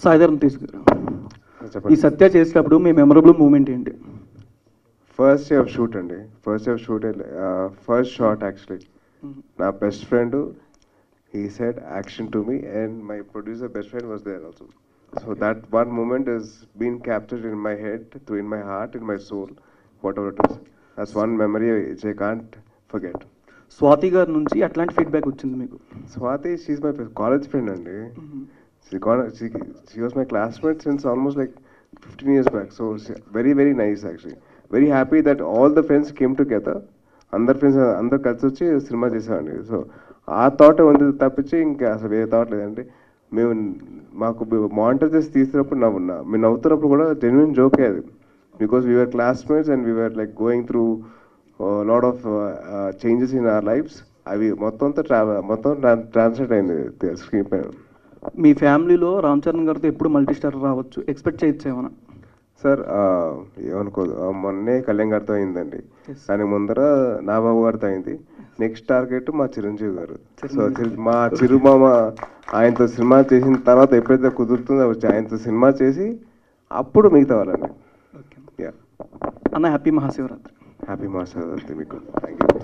సాయిధరం తీసుకురా. ఈ సత్య చేసేటప్పుడు మీ మెమరబుల్ మూమెంట్ ఏంటి? ఫస్ట్ డే ఆఫ్ షూట్ అండి. ఫస్ట్ షాట్ యాక్చువల్లీ నా best friend he said action to me and my producer best friend was there also, so that one moment has been captured in my head, in my heart, in my soul, whatever it is. That's one memory which I can't forget. Swathi గారి నుంచి అట్లాంటి feedback వచ్చింది మీకు? Swati, she's my college friend and she was my classmate since almost like 15 years back, so very very nice actually. Very happy that all the friends came together, అందరు friends అందరు కలిసి వచ్చి cinema చేసామండి. So ఆ thought ఉంది తప్పించి ఇంకా అసలు ఏ థాట్ లేదండి. మాకు మానిటర్ చేసి తీసినప్పుడు మేము నవ్వుతున్నప్పుడు కూడా జెన్యున్ జోకే అది, because we are classmates and we are like going through lot of changes in our lives. అవి మొత్తం ట్రాన్స్లేట్ అయింది స్క్రీన్ పైన. మీ ఫ్యామిలీలో రామ్ చరణ్ గారితో ఎప్పుడు మల్టీ స్టార్ రావచ్చు, ఎక్స్పెక్ట్ చేయొచ్చు ఏమన్నా? సార్ ఏమనుకోదు, మొన్నే కళ్యాణ్ గారితో అయిందండి, దాని ముందర నాబాబు గారితో అయింది. నెక్స్ట్ టార్గెట్ మా చిరంజీవి గారు. సో మా చిరుమామ ఆయనతో సినిమా చేసిన తర్వాత ఎప్పుడైతే కుదురుతుందో వచ్చి ఆయనతో సినిమా చేసి అప్పుడు మిగతా వాళ్ళండి. అన్న హ్యాపీ మహాశివరాత్రి. హ్యాపీ మహాశివరాత్రి మీకు. Thank you.